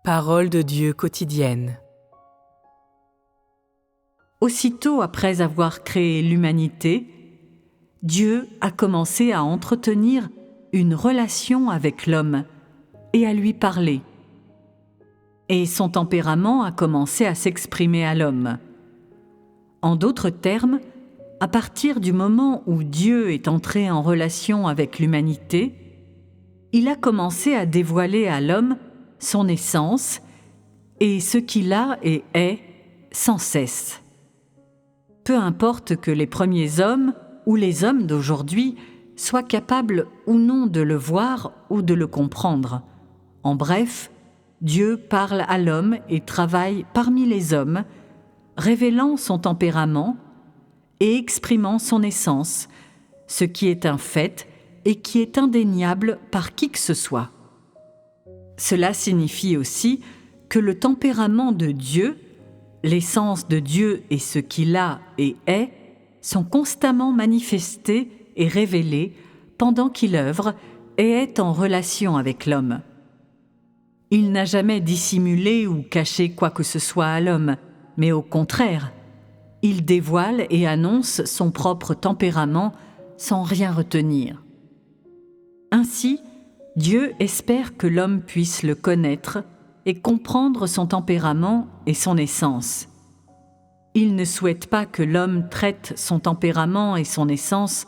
Parole de Dieu quotidienne. Aussitôt après avoir créé l'humanité, Dieu a commencé à entretenir une relation avec l'homme et à lui parler. Et son tempérament a commencé à s'exprimer à l'homme. En d'autres termes, à partir du moment où Dieu est entré en relation avec l'humanité, il a commencé à dévoiler à l'homme son essence et ce qu'il a et est sans cesse. Peu importe que les premiers hommes ou les hommes d'aujourd'hui soient capables ou non de le voir ou de le comprendre. En bref, Dieu parle à l'homme et travaille parmi les hommes, révélant son tempérament et exprimant son essence, ce qui est un fait et qui est indéniable par qui que ce soit. Cela signifie aussi que le tempérament de Dieu, l'essence de Dieu et ce qu'il a et est, sont constamment manifestés et révélés pendant qu'il œuvre et est en relation avec l'homme. Il n'a jamais dissimulé ou caché quoi que ce soit à l'homme, mais au contraire, il dévoile et annonce son propre tempérament sans rien retenir. Ainsi, Dieu espère que l'homme puisse le connaître et comprendre son tempérament et son essence. Il ne souhaite pas que l'homme traite son tempérament et son essence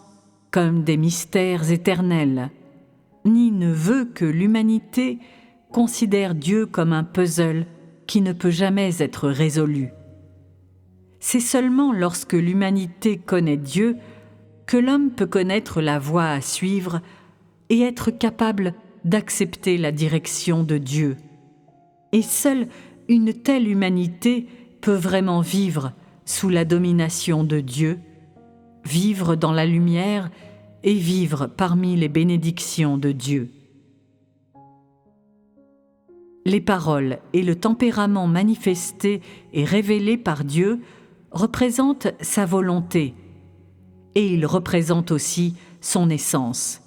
comme des mystères éternels, ni ne veut que l'humanité considère Dieu comme un puzzle qui ne peut jamais être résolu. C'est seulement lorsque l'humanité connaît Dieu que l'homme peut connaître la voie à suivre et être capable d'accepter la direction de Dieu. Et seule une telle humanité peut vraiment vivre sous la domination de Dieu, vivre dans la lumière et vivre parmi les bénédictions de Dieu. Les paroles et le tempérament manifestés et révélés par Dieu représentent sa volonté, et ils représentent aussi son essence.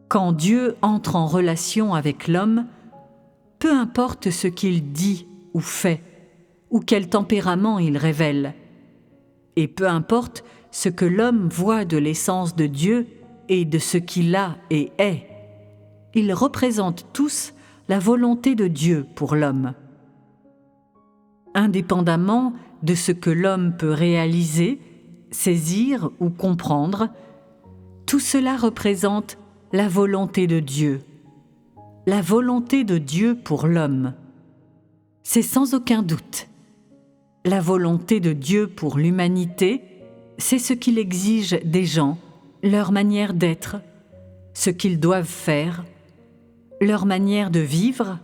Quand Dieu entre en relation avec l'homme, peu importe ce qu'il dit ou fait, ou quel tempérament il révèle, et peu importe ce que l'homme voit de l'essence de Dieu et de ce qu'il a et est, ils représentent tous la volonté de Dieu pour l'homme. Indépendamment de ce que l'homme peut réaliser, saisir ou comprendre, tout cela représente la volonté de Dieu. La volonté de Dieu pour l'homme. C'est sans aucun doute. La volonté de Dieu pour l'humanité, c'est ce qu'il exige des gens, leur manière d'être, ce qu'ils doivent faire, leur manière de vivre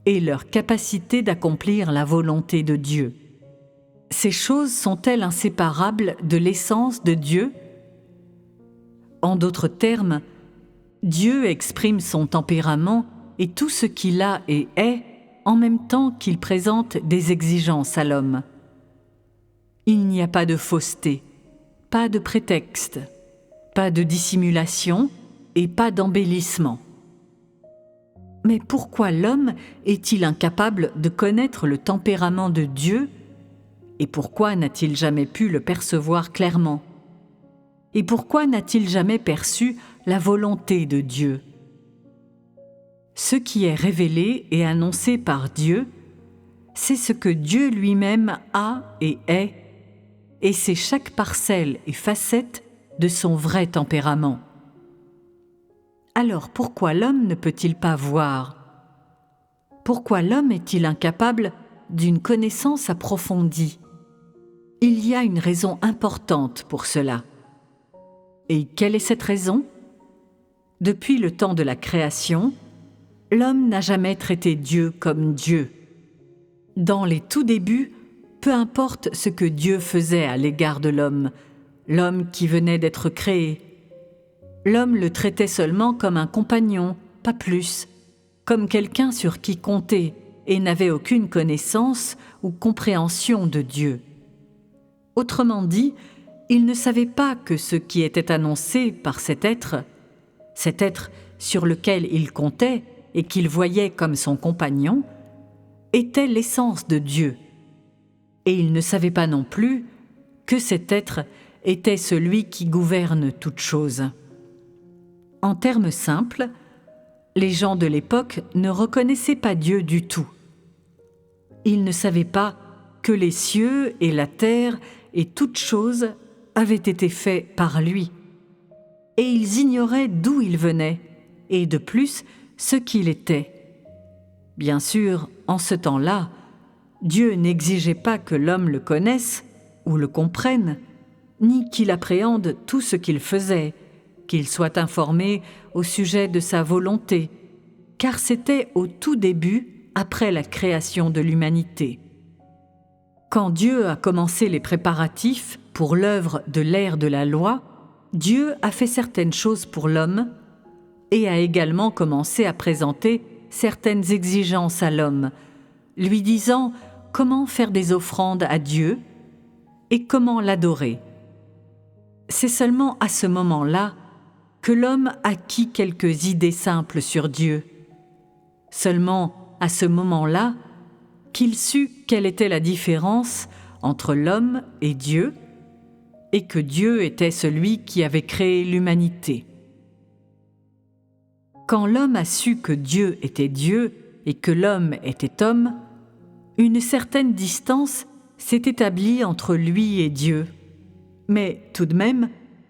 et leur capacité d'accomplir la volonté de Dieu. Ces choses sont-elles inséparables de l'essence de Dieu? En d'autres termes, Dieu exprime son tempérament et tout ce qu'il a et est en même temps qu'il présente des exigences à l'homme. Il n'y a pas de fausseté, pas de prétexte, pas de dissimulation et pas d'embellissement. Mais pourquoi l'homme est-il incapable de connaître le tempérament de Dieu et pourquoi n'a-t-il jamais pu le percevoir clairement? Et pourquoi n'a-t-il jamais perçu la volonté de Dieu? Ce qui est révélé et annoncé par Dieu, c'est ce que Dieu lui-même a et est, et c'est chaque parcelle et facette de son vrai tempérament. Alors pourquoi l'homme ne peut-il pas voir? Pourquoi l'homme est-il incapable d'une connaissance approfondie? Il y a une raison importante pour cela. Et quelle est cette raison? Depuis le temps de la création, l'homme n'a jamais traité Dieu comme Dieu. Dans les tout débuts, peu importe ce que Dieu faisait à l'égard de l'homme qui venait d'être créé, l'homme le traitait seulement comme un compagnon, pas plus, comme quelqu'un sur qui compter et n'avait aucune connaissance ou compréhension de Dieu. Autrement dit, il ne savait pas que ce qui était annoncé par cet être sur lequel il comptait, et qu'il voyait comme son compagnon, était l'essence de Dieu. Et il ne savait pas non plus que cet être était celui qui gouverne toutes choses. En termes simples, les gens de l'époque ne reconnaissaient pas Dieu du tout. Ils ne savaient pas que les cieux et la terre et toutes choses avaient été faits par lui. Et ils ignoraient d'où il venait, et de plus, ce qu'il était. Bien sûr, en ce temps-là, Dieu n'exigeait pas que l'homme le connaisse ou le comprenne, ni qu'il appréhende tout ce qu'il faisait, qu'il soit informé au sujet de sa volonté, car c'était au tout début, après la création de l'humanité. Quand Dieu a commencé les préparatifs pour l'œuvre de l'ère de la loi, Dieu a fait certaines choses pour l'homme et a également commencé à présenter certaines exigences à l'homme, lui disant comment faire des offrandes à Dieu et comment l'adorer. C'est seulement à ce moment-là que l'homme acquit quelques idées simples sur Dieu. Seulement à ce moment-là qu'il sut quelle était la différence entre l'homme et Dieu, et que Dieu était celui qui avait créé l'humanité. Quand l'homme a su que Dieu était Dieu et que l'homme était homme, une certaine distance s'est établie entre lui et Dieu. Mais tout de même,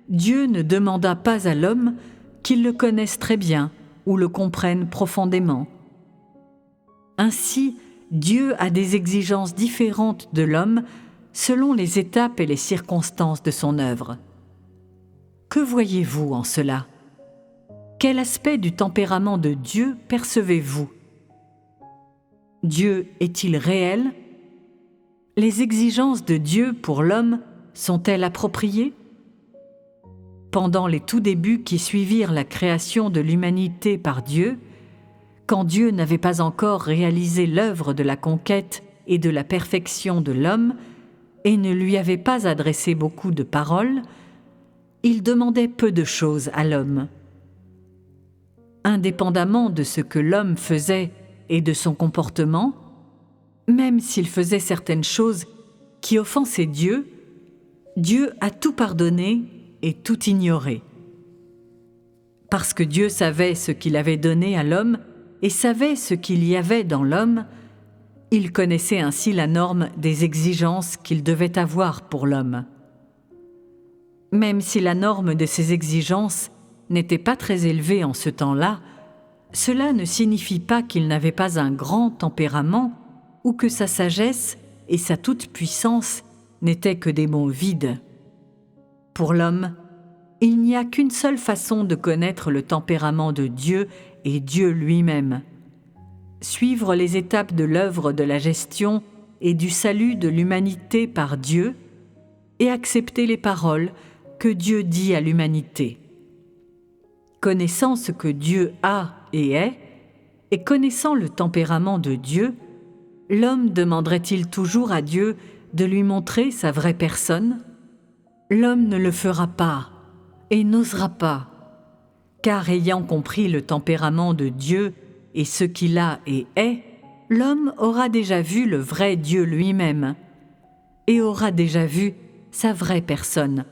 Dieu ne demanda pas à l'homme qu'il le connaisse très bien ou le comprenne profondément. Ainsi, Dieu a des exigences différentes de l'homme selon les étapes et les circonstances de son œuvre. Que voyez-vous en cela ? Quel aspect du tempérament de Dieu percevez-vous ? Dieu est-il réel ? Les exigences de Dieu pour l'homme sont-elles appropriées ? Pendant les tout débuts qui suivirent la création de l'humanité par Dieu, quand Dieu n'avait pas encore réalisé l'œuvre de la conquête et de la perfection de l'homme et ne lui avait pas adressé beaucoup de paroles, il demandait peu de choses à l'homme. Indépendamment de ce que l'homme faisait et de son comportement, même s'il faisait certaines choses qui offensaient Dieu, Dieu a tout pardonné et tout ignoré. Parce que Dieu savait ce qu'il avait donné à l'homme et savait ce qu'il y avait dans l'homme, il connaissait ainsi la norme des exigences qu'il devait avoir pour l'homme. Même si la norme de ces exigences n'était pas très élevée en ce temps-là, cela ne signifie pas qu'il n'avait pas un grand tempérament ou que sa sagesse et sa toute-puissance n'étaient que des mots vides. Pour l'homme, il n'y a qu'une seule façon de connaître le tempérament de Dieu et Dieu lui-même. Suivre les étapes de l'œuvre de la gestion et du salut de l'humanité par Dieu et accepter les paroles que Dieu dit à l'humanité. Connaissant ce que Dieu a et est, et connaissant le tempérament de Dieu, l'homme demanderait-il toujours à Dieu de lui montrer sa vraie personne ? L'homme ne le fera pas et n'osera pas, car ayant compris le tempérament de Dieu et ce qu'il a et est, l'homme aura déjà vu le vrai Dieu lui-même et aura déjà vu sa vraie personne.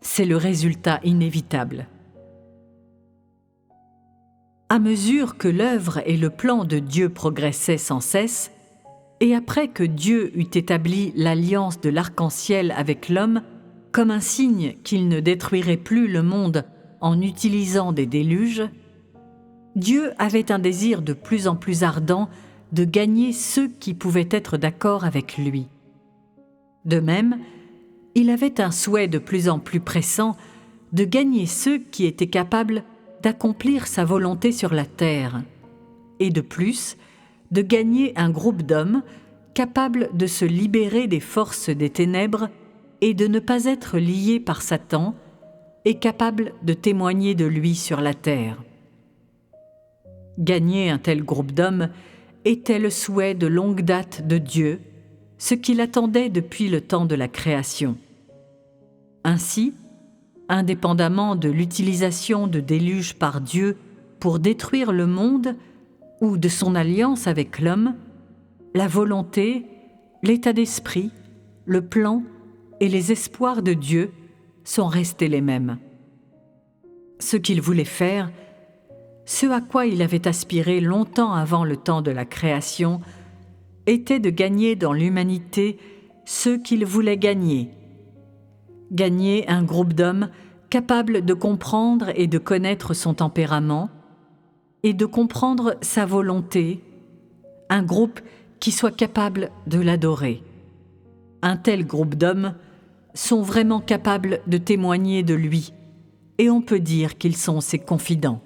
C'est le résultat inévitable. À mesure que l'œuvre et le plan de Dieu progressaient sans cesse, et après que Dieu eut établi l'alliance de l'arc-en-ciel avec l'homme, comme un signe qu'il ne détruirait plus le monde en utilisant des déluges, Dieu avait un désir de plus en plus ardent de gagner ceux qui pouvaient être d'accord avec lui. De même, il avait un souhait de plus en plus pressant de gagner ceux qui étaient capables d'accomplir sa volonté sur la terre, et de plus, de gagner un groupe d'hommes capables de se libérer des forces des ténèbres et de ne pas être liés par Satan et capables de témoigner de lui sur la terre. Gagner un tel groupe d'hommes était le souhait de longue date de Dieu, ce qu'il attendait depuis le temps de la création. Ainsi, indépendamment de l'utilisation de déluges par Dieu pour détruire le monde ou de son alliance avec l'homme, la volonté, l'état d'esprit, le plan et les espoirs de Dieu sont restés les mêmes. Ce qu'il voulait faire, ce à quoi il avait aspiré longtemps avant le temps de la création, était de gagner dans l'humanité ceux qu'il voulait gagner. Gagner un groupe d'hommes capables de comprendre et de connaître son tempérament et de comprendre sa volonté, un groupe qui soit capable de l'adorer. Un tel groupe d'hommes sont vraiment capables de témoigner de lui, et on peut dire qu'ils sont ses confidents.